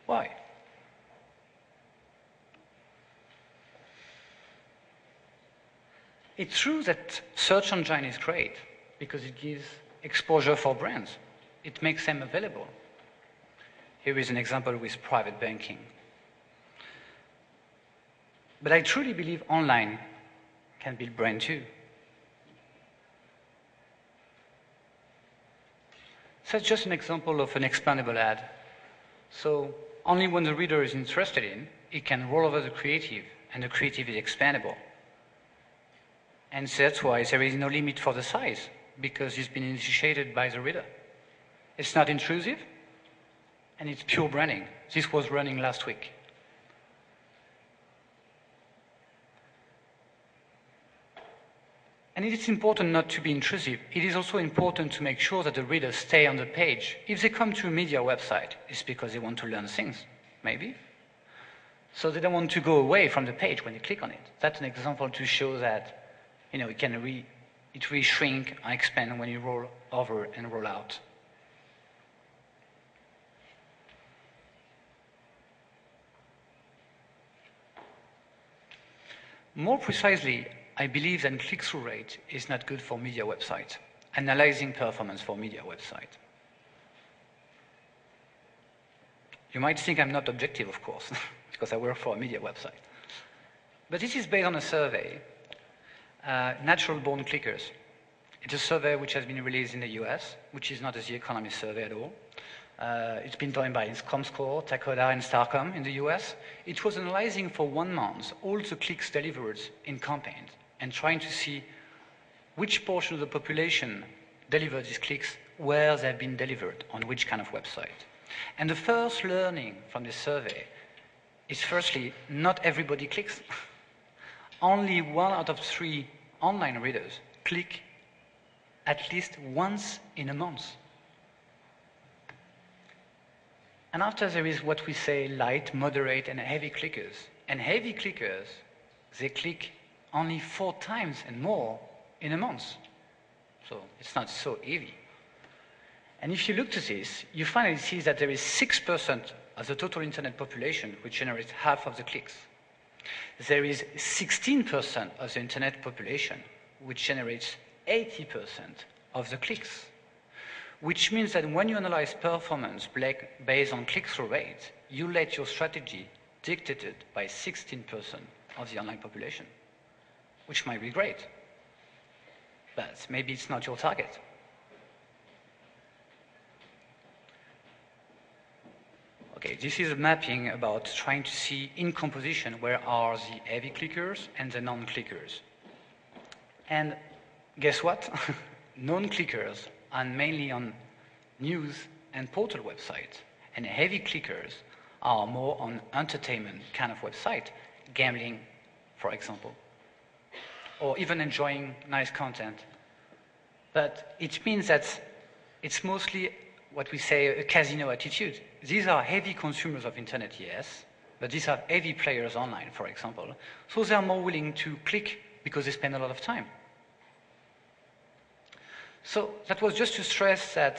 Why? It's true that search engine is great because it gives exposure for brands. It makes them available. Here is an example with private banking. But I truly believe online can build brand too. So that's just an example of an expandable ad. So only when the reader is interested in, it can roll over the creative, and the creative is expandable. And so that's why there is no limit for the size, because it's been initiated by the reader. It's not intrusive, and it's pure branding. This was running last week. And it is important not to be intrusive. It is also important to make sure that the readers stay on the page. If they come to a media website, it's because they want to learn things, maybe. So they don't want to go away from the page when they click on it. That's an example to show that it will shrink and expand when you roll over and roll out. More precisely, I believe that click-through rate is not good for media websites, analyzing performance for media website. You might think I'm not objective, of course, because I work for a media website. But this is based on a survey, Natural Born Clickers. It's a survey which has been released in the US, which is not the Economist survey at all. It's been done by Comscore, Takoda, and Starcom in the US. It was analyzing for 1 month all the clicks delivered in campaigns and trying to see which portion of the population delivered these clicks, where they've been delivered, on which kind of website. And the first learning from this survey is firstly, not everybody clicks. Only 1 out of 3 online readers click at least once in a month. And after there is what we say light, moderate, and heavy clickers. And heavy clickers, they click only 4 times and more in a month. So it's not so heavy. And if you look to this, you finally see that there is 6% of the total internet population which generates half of the clicks. There is 16% of the internet population which generates 80% of the clicks. Which means that when you analyze performance based on click-through rate, you let your strategy dictated by 16% of the online population, which might be great, but maybe it's not your target. Okay, this is a mapping about trying to see in composition where are the heavy clickers and the non-clickers. And guess what? Non-clickers are mainly on news and portal websites, and heavy clickers are more on entertainment kind of website, gambling, for example, or even enjoying nice content. But it means that it's mostly what we say a casino attitude. These are heavy consumers of internet, yes, but these are heavy players online, for example, so they are more willing to click because they spend a lot of time. So that was just to stress that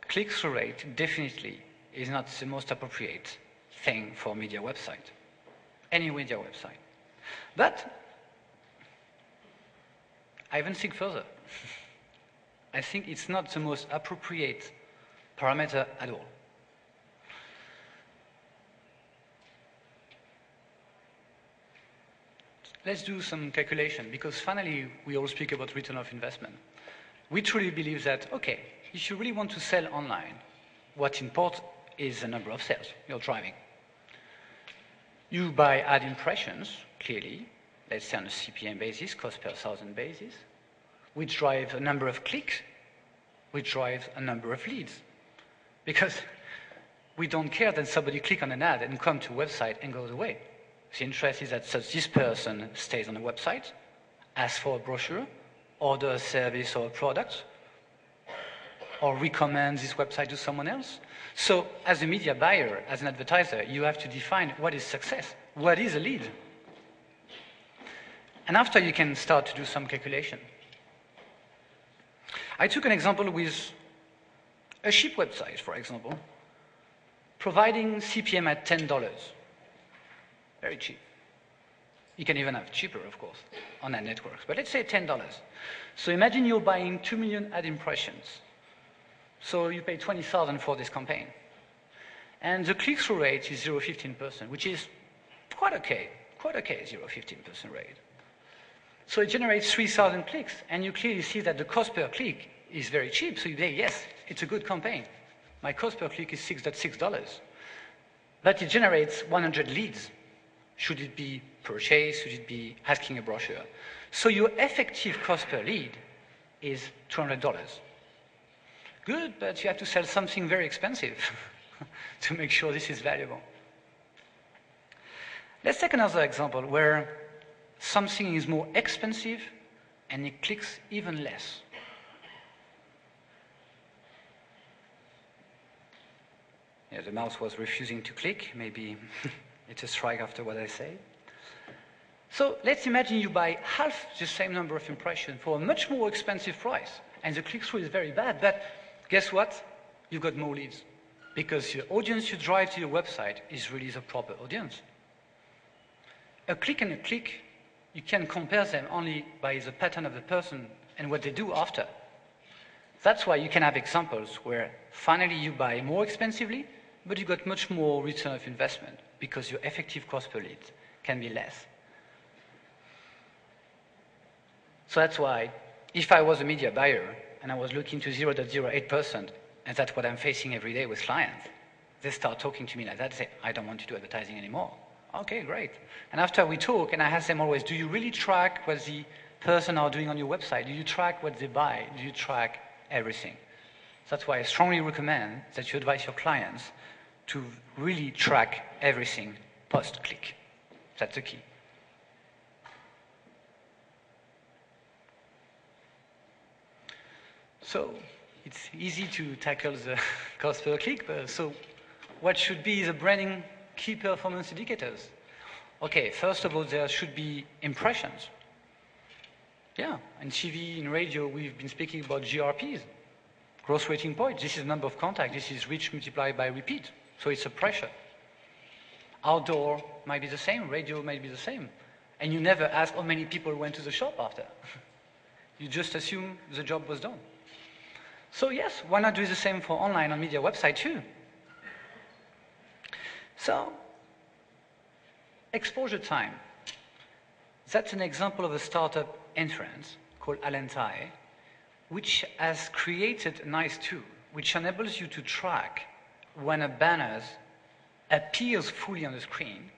click-through rate definitely is not the most appropriate thing for a media website, any media website. But I even think further. I think it's not the most appropriate parameter at all. Let's do some calculation, because finally we all speak about return of investment. We truly believe that, okay, if you really want to sell online, what's important is the number of sales you're driving. You buy ad impressions, clearly, let's say on a CPM basis, cost per 1,000 basis, which drives a number of clicks, which drives a number of leads. Because we don't care that somebody click on an ad and come to a website and goes away. The interest is that this person stays on the website, asks for a brochure, order a service or a product, or recommend this website to someone else. So as a media buyer, as an advertiser, you have to define what is success, what is a lead. And after you can start to do some calculation. I took an example with a ship website, for example. providing CPM at $10. Very cheap. You can even have cheaper, of course, online networks. But let's say $10. So imagine you're buying 2 million ad impressions. So you pay $20,000 for this campaign. And the click-through rate is 0.15%, which is quite okay, 0.15% rate. So it generates 3,000 clicks, and you clearly see that the cost per click is very cheap. So you say, yes, it's a good campaign. My cost per click is $6.6. But it generates 100 leads. Should it be purchase? Should it be asking a brochure? So your effective cost per lead is $200. Good, but you have to sell something very expensive to make sure this is valuable. Let's take another example where something is more expensive and it clicks even less. Yeah, the mouse was refusing to click. Maybe it's a strike after what I say. So let's imagine you buy half the same number of impressions for a much more expensive price. And the click-through is very bad, but guess what? You got more leads. Because the audience you drive to your website is really the proper audience. A click and a click, you can compare them only by the pattern of the person and what they do after. That's why you can have examples where finally you buy more expensively, but you got much more return of investment because your effective cost per lead can be less. So that's why if I was a media buyer and I was looking to 0.08%, and that's what I'm facing every day with clients, they start talking to me like that, say, I don't want to do advertising anymore. Okay, great. And after we talk, and I ask them always, do you really track what the person are doing on your website? Do you track what they buy? Do you track everything? That's why I strongly recommend that you advise your clients to really track everything post-click. That's the key. So it's easy to tackle the cost per click, but so what should be the branding key performance indicators? Okay, first of all, there should be impressions. Yeah, in TV, in radio, we've been speaking about GRPs, gross rating points. This is number of contacts. This is reach multiplied by repeat. So it's a pressure. Outdoor might be the same. Radio might be the same. And you never ask how many people went to the shop after. You just assume the job was done. So yes, why not do the same for online and media website too? So, exposure time. That's an example of a startup in France called Alentai, which has created a nice tool which enables you to track when a banner appears fully on the screen